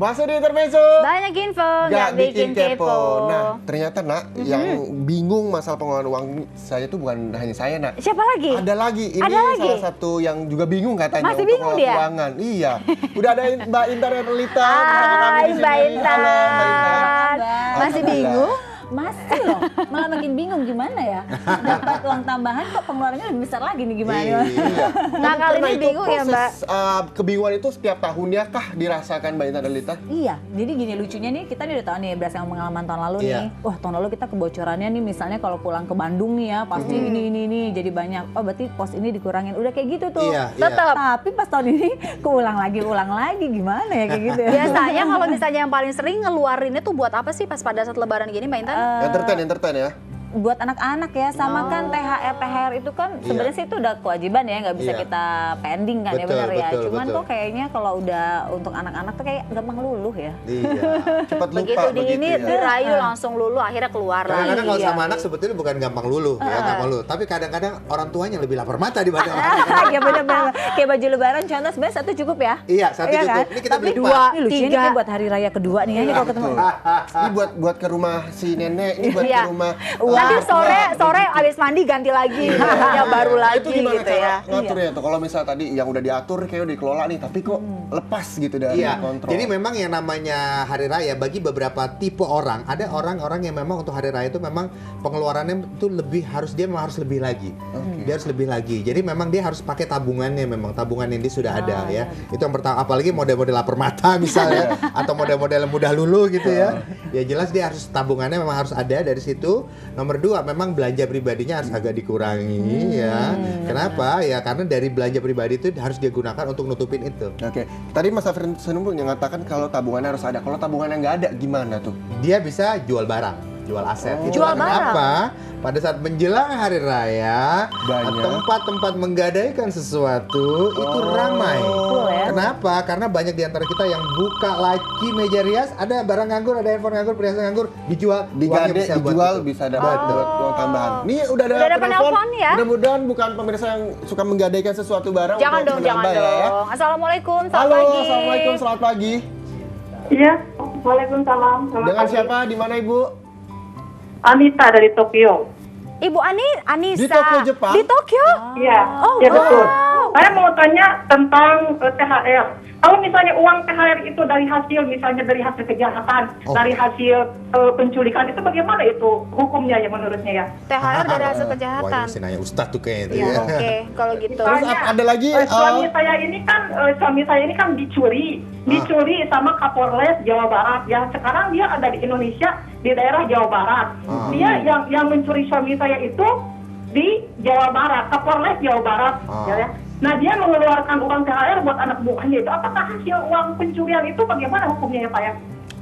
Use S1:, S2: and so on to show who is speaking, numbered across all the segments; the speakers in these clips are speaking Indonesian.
S1: Masuk di intermezzo.
S2: Banyak info, nggak bikin kepo.
S1: Nah, ternyata nak, yang bingung masalah pengelolaan uang saya itu bukan hanya saya nak.
S2: Siapa lagi?
S1: Ada lagi. Ini
S2: Ada lagi?
S1: salah satu yang juga bingung katanya
S2: Masih
S1: untuk
S2: bingung
S1: mengelola
S2: dia?
S1: keuangan. Iya. Udah ada Mbak Intan Erlita.
S2: Hai Mbak Intan.
S1: Halo Mbak Intan.
S2: Masih bingung?
S3: Masih loh, malah makin bingung gimana ya. Dapat uang tambahan kok pengeluarannya lebih besar lagi nih gimana?
S1: Iya.
S2: Nah,
S1: Tapi
S2: kali
S1: pernah
S2: ini
S1: itu
S2: bingung ya, Mbak?
S1: Kebingungan itu setiap tahunnya kah dirasakan Mbak Intan Erlita?
S3: Iya, jadi gini lucunya nih kita nih udah tahu nih berdasarkan pengalaman tahun lalu
S4: Iya.
S3: nih. Wah tahun lalu kita kebocorannya nih misalnya kalau pulang ke Bandung nih ya pasti ini jadi banyak. Oh berarti pos ini dikurangin. Udah kayak gitu tuh.
S4: Iya, iya.
S2: Tetap.
S3: Tapi pas tahun ini keulang lagi gimana ya kayak gitu.
S2: Biasanya kalau misalnya yang paling sering ngeluarinnya tuh buat apa sih pas pada saat lebaran gini Mbak Intan?
S1: Entertain ya.
S3: Buat anak-anak ya sama kan THR itu kan sebenarnya sih itu udah kewajiban ya nggak bisa
S4: Iya.
S3: kita pending kan ya
S4: Betul,
S3: benar ya.
S4: betul,
S3: Cuman
S4: betul.
S3: kok kayaknya kalau udah untuk anak-anak tuh kayak gampang luluh ya.
S4: Iya.
S1: Cepat lupa
S2: Begitu di ini
S1: ya.
S2: dirayu langsung lulu akhirnya keluar lagi.
S4: Kadang-kadang kalau
S3: Iya.
S4: sama anak sebetulnya bukan gampang luluh, ya gampang luluh. Tapi kadang-kadang orang tuanya lebih lapar mata dibanding orang
S3: Iya benar-benar. Kayak baju lebaran contoh sebenarnya satu cukup ya.
S4: Iya, satu
S3: Iya
S4: cukup.
S3: kan?
S4: Ini kita
S3: Tapi
S4: beli
S3: dua,
S4: 4.
S3: ini lucunya nih
S2: tiga.
S3: kayak buat hari raya kedua nih ya kalau ketemu.
S1: Ini buat ke rumah si nenek, ini buat
S2: Iya.
S1: ke rumah.
S2: Nanti sore
S1: Begitu.
S2: abis mandi ganti lagi, ya baru
S1: Nah,
S2: lagi
S1: itu gimana
S2: gitu
S1: cara
S2: ya.
S1: ngaturnya tuh? Kalau misal tadi yang udah diatur kayak udah dikelola nih, tapi kok lepas gitu dari
S4: Iya,
S1: kontrol.
S4: jadi memang yang namanya hari raya bagi beberapa tipe orang, ada orang-orang yang memang untuk hari raya itu memang pengeluarannya itu dia memang harus lebih lagi. Dia harus lebih lagi. Jadi memang dia harus pakai tabungannya, memang tabungan ini sudah ada ya. Itu yang pertama, apalagi model-model lapar mata misalnya atau model-model mudah luluh gitu ya. Ya jelas dia harus tabungannya memang harus ada dari situ. Nomor 2 memang belanja pribadinya harus agak dikurangi ya. Kenapa? Ya karena dari belanja pribadi itu harus dia gunakan untuk nutupin itu.
S1: Oke, tadi Mas Afrin Senumul yang mengatakan kalau tabungannya harus ada. Kalau tabungannya nggak ada, gimana tuh?
S4: Dia bisa jual barang, jual aset. Itu
S2: Jual
S4: karena apa? Pada saat menjelang hari raya,
S1: Banyak.
S4: tempat-tempat menggadaikan sesuatu itu ramai.
S3: Betul ya.
S4: Kenapa? Karena banyak di antara kita yang buka lagi meja rias, ada barang nganggur, ada handphone nganggur, perhiasan nganggur, dijual, uangnya
S1: Digade,
S4: bisa buat
S1: dijual,
S4: itu.
S1: bisa dapat uang tambahan. Nih udah ada,
S2: Udah ada penelpon ya?
S1: Mudah-mudahan bukan pemirsa yang suka menggadaikan sesuatu barang.
S2: Jangan
S1: untuk
S2: dong, jangan
S1: menambah ya.
S2: dong. Assalamualaikum, selamat
S1: Halo,
S2: pagi.
S1: assalamualaikum, selamat pagi.
S5: Iya, waalaikumsalam. Selamat
S1: Dengan
S5: pagi.
S1: siapa? Di mana Ibu?
S5: Anita dari Tokyo.
S2: Ibu Anissa.
S1: Di Tokyo, Jepang?
S2: Di Tokyo?
S5: Iya,
S2: Oh,
S5: ya
S2: wow.
S5: betul. Saya mau tanya tentang THR. Kalau misalnya uang THR itu dari hasil kejahatan, dari hasil penculikan, itu bagaimana itu hukumnya ya menurutnya ya?
S2: THR dari hasil
S4: Wah,
S2: kejahatan.
S4: ini mesti nanya Ustadz tuh kayaknya itu
S2: Ya,
S4: ya.
S2: oke, kalau gitu.
S1: Terus ada lagi
S5: suami saya ini kan dicuri sama Kapolres Jawa Barat ya. Sekarang dia ada di Indonesia di daerah Jawa Barat. Dia yang mencuri suami saya itu di Jawa Barat, Kapolres Jawa Barat ya. Nah, dia mengeluarkan uang THR buat anak buahnya itu. Apakah hasil uang pencurian itu bagaimana hukumnya ya Pak ya?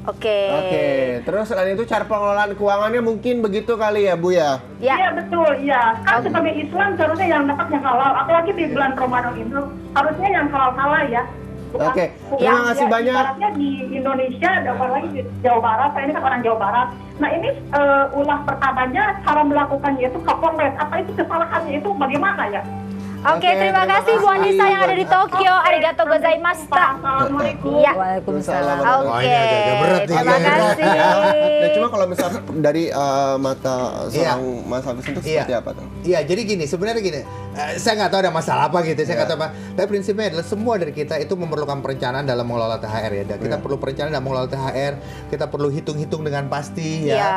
S2: Oke.
S1: Oke, terus selain itu cara pengelolaan keuangannya mungkin begitu kali ya Bu ya?
S2: Ya.
S5: Iya betul, iya. Kan sebagai Islam seharusnya yang dapat yang halal. Apalagi di bulan Ramadan itu harusnya yang halal-halal ya.
S1: Oke, terima kasih banyak.
S5: Ibaratnya di Indonesia, apalagi di Jawa Barat, saya ini kan orang Jawa Barat. Nah ini ulah pertamanya cara melakukannya itu Kapolres. Apa itu kesalahannya itu bagaimana ya?
S2: Oke, terima kasih Bu Anissa yang ada di Tokyo. Arigato gozaimashita.
S5: Assalamualaikum.
S2: Ya.
S3: Waalaikumsalam.
S4: Oh,
S2: Oke.
S4: ini agak-agak berat nih,
S2: Terima
S4: agak berat.
S2: kasih.
S1: Nah, cuma kalau misal dari mata seorang Mas Agus itu
S4: Iya.
S1: seperti apa tuh?
S4: Iya, jadi gini, sebenarnya gini, saya nggak tahu ada masalah apa gitu, saya nggak tahu apa. Tapi prinsipnya adalah semua dari kita itu memerlukan perencanaan dalam mengelola THR ya. Dan kita perlu perencanaan dalam mengelola THR, kita perlu hitung-hitung dengan pasti ya.
S2: Iya.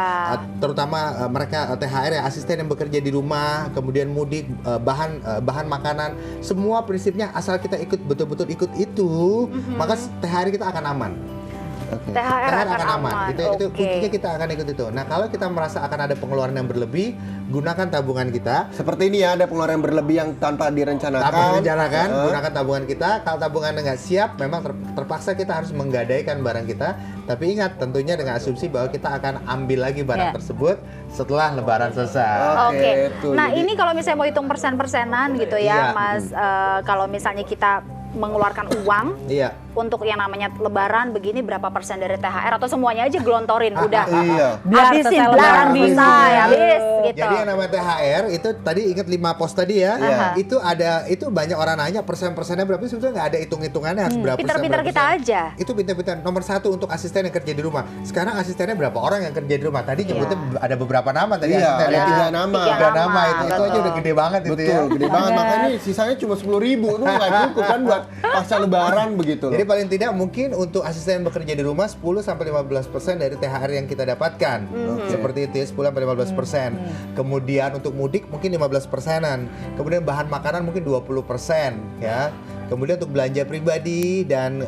S4: Terutama mereka THR ya, asisten yang bekerja di rumah, kemudian mudik, bahan makanan, semua prinsipnya asal kita ikut betul-betul ikut itu, maka THR kita akan aman.
S2: THR akan aman.
S4: Itu
S2: Oke.
S4: kuncinya kita akan ikut itu. Nah, kalau kita merasa akan ada pengeluaran yang berlebih, gunakan tabungan kita.
S1: Seperti ini ya, ada pengeluaran berlebih yang tanpa direncanakan.
S4: Tanpa direncanakan, gunakan tabungan kita. Kalau tabungannya nggak siap, memang terpaksa kita harus menggadaikan barang kita. Tapi ingat, tentunya dengan asumsi bahwa kita akan ambil lagi barang tersebut setelah Lebaran selesai.
S2: Oke.
S1: Tuh,
S2: Nah,
S1: jadi-
S2: ini kalau misalnya mau hitung persen-persenan gitu
S4: Iya.
S2: ya, Mas. Kalau misalnya kita mengeluarkan uang
S4: Iya.
S2: untuk yang namanya lebaran begini berapa persen dari THR atau semuanya aja gelontorin udah.
S1: Iya.
S3: Biar
S2: Habisin
S3: selesai
S2: belakangan
S3: lebaran.
S2: bisa ya habis gitu.
S4: Jadi yang namanya THR itu tadi ingat 5 pos tadi ya.
S1: Iya.
S4: Itu banyak orang nanya persen-persennya berapa, sebetulnya nggak ada hitung-hitungannya harus berapa persen.
S2: Pintar-pintar
S4: berapa
S2: kita
S4: persen.
S2: aja.
S4: Itu pintar-pintar. Nomor 1 untuk asisten yang kerja di rumah. Sekarang asistennya berapa orang yang kerja di rumah? Tadi nyebutnya ada beberapa nama tadi
S1: Iya,
S4: asisten.
S1: ada 3 nama.
S2: Tiga
S4: 3 nama itu
S2: betul.
S4: aja udah gede banget itu ya.
S1: Betul, gede banget. Makanya sisanya cuma 10.000 itu nggak cukup kan buat pasca lebaran begitu loh.
S4: Jadi paling tidak mungkin untuk asisten yang bekerja di rumah 10-15% dari THR yang kita dapatkan. Seperti itu ya, 10-15%. Kemudian untuk mudik mungkin 15%-an. Kemudian bahan makanan mungkin 20% ya. Kemudian untuk belanja pribadi dan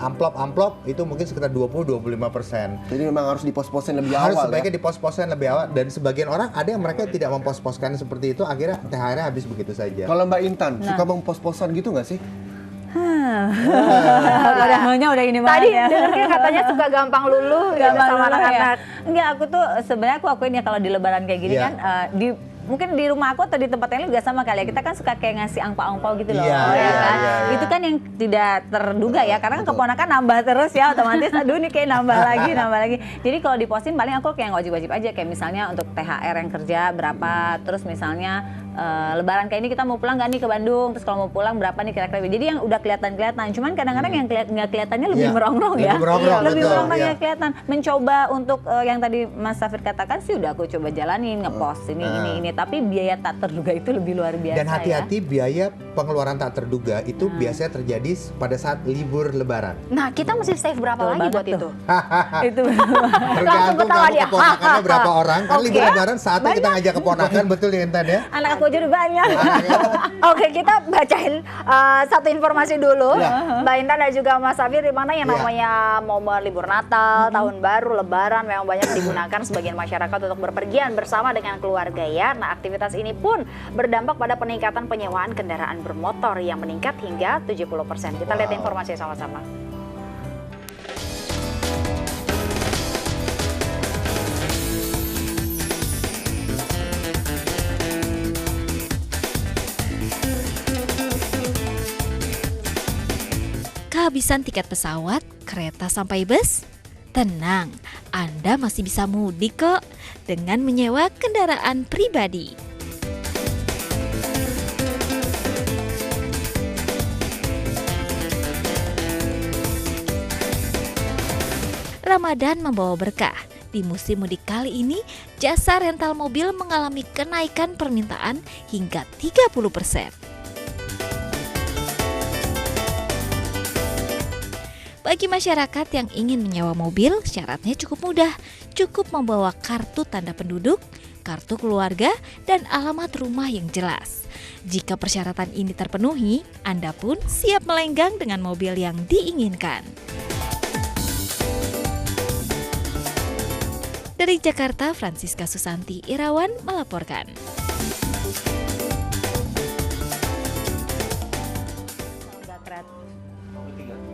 S4: amplop-amplop itu mungkin sekitar 20-25%.
S1: Jadi memang harus dipos-posin lebih
S4: Harus
S1: awal
S4: sebaiknya
S1: ya.
S4: dipos-posin lebih awal, dan sebagian orang ada yang mereka tidak mempos-poskan seperti itu, akhirnya THR-nya habis begitu saja.
S1: Kalau Mbak Intan suka mempos-posan gitu nggak sih?
S3: Udah ini
S2: Tadi
S3: banget ya.
S2: dengernya katanya suka gampang luluh gitu
S3: Gampang
S2: sama
S3: dulu ya.
S2: anak-anak.
S3: Enggak, aku tuh sebenarnya aku akuin ya kalau di lebaran kayak gini
S4: Iya.
S3: kan mungkin di rumah aku atau di tempat yang lain juga sama kali ya. Kita kan suka kayak ngasih angpau-angpau gitu loh.
S4: Iya,
S3: ya
S4: iya,
S3: kan?
S4: iya, iya.
S3: Itu kan yang tidak terduga ya, karena kan keponakan nambah terus ya, otomatis aduh nih kayak nambah lagi. Jadi kalau di posin paling aku kayak wajib-wajib aja, kayak misalnya untuk THR yang kerja berapa, terus misalnya lebaran kayak ini kita mau pulang nggak nih ke Bandung, terus kalau mau pulang berapa nih kira-kira. Jadi yang udah kelihatan. Cuman kadang-kadang yang nggak kelihatannya lebih
S4: Iya,
S3: merongrong ya.
S4: lebih merongrong,
S3: Lebih
S4: betul,
S3: merongrong
S4: iya.
S3: ya kelihatan. Mencoba untuk yang tadi Mas Safir katakan sih udah aku coba jalanin, ngepost ini, tapi biaya tak terduga itu lebih luar biasa.
S4: Dan hati-hati biaya pengeluaran tak terduga itu biasanya terjadi pada saat libur lebaran.
S2: Nah, kita mesti save berapa
S3: Betul
S2: lagi
S3: banget
S2: buat
S3: tuh.
S2: itu?
S3: Itu
S4: Tergantung
S2: ketawa
S4: kamu
S2: dia.
S4: keponakannya berapa orang. Kan
S2: Oke.
S4: libur lebaran saatnya kita ngajak keponakan, betul ya Intan ya?
S3: anak aku aja udah banyak.
S2: Oke, kita bacain satu informasi dulu.
S1: Ya.
S2: Mbak Intan dan juga Mas Safir, di mana yang
S4: Ya.
S2: namanya momen libur Natal, Tahun Baru, Lebaran memang banyak digunakan sebagian masyarakat untuk berpergian bersama dengan keluarga ya. Nah, aktivitas ini pun berdampak pada peningkatan penyewaan kendaraan bermotor yang meningkat hingga 70%. Kita lihat informasi sama-sama.
S6: Kehabisan tiket pesawat, kereta sampai bus? Tenang, Anda masih bisa mudik kok dengan menyewa kendaraan pribadi. Ramadan membawa berkah. Di musim mudik kali ini, jasa rental mobil mengalami kenaikan permintaan hingga 30%. Bagi masyarakat yang ingin menyewa mobil, syaratnya cukup mudah. Cukup membawa kartu tanda penduduk, kartu keluarga, dan alamat rumah yang jelas. Jika persyaratan ini terpenuhi, Anda pun siap melenggang dengan mobil yang diinginkan. Dari Jakarta, Francisca Susanti Irawan melaporkan.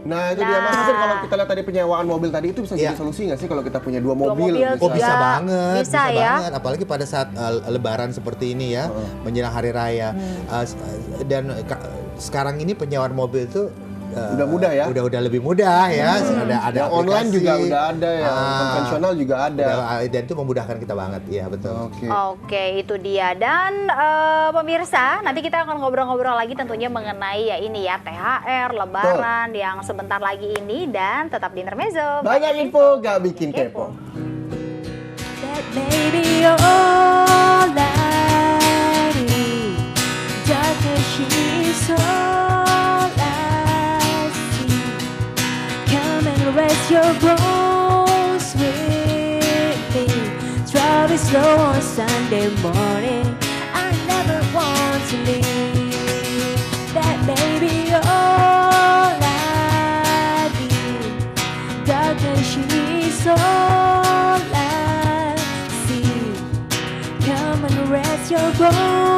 S1: Nah itu dia Mas Safir, kalau kita lihat tadi penyewaan mobil tadi itu bisa jadi
S4: Iya.
S1: solusi nggak sih kalau kita punya dua
S2: Dua
S1: mobil?
S2: mobil,
S4: Oh
S2: tiga.
S4: bisa banget,
S2: Bisa ya.
S4: banget. Apalagi pada saat lebaran seperti ini ya, menjelang hari raya. Dan sekarang ini penyewaan mobil itu
S1: Udah mudah ya?
S4: Udah lebih mudah ya. Ada
S1: Yang online
S4: aplikasi.
S1: juga udah ada, yang konvensional juga ada.
S4: Dan itu memudahkan kita banget, ya betul.
S1: Oke.
S2: Oke, itu dia. Dan pemirsa, nanti kita akan ngobrol-ngobrol lagi tentunya mengenai ya ini ya THR, Lebaran yang sebentar lagi ini, dan tetap di Intermezzo.
S1: Banyak info gak bikin kepo.
S7: That baby you're all I need. Darker she's all I see. Come and rest your bones with me. Drive it slow on Sunday morning. I never want to leave. That baby you're all I need. Darker she's all I see. Come and rest your bones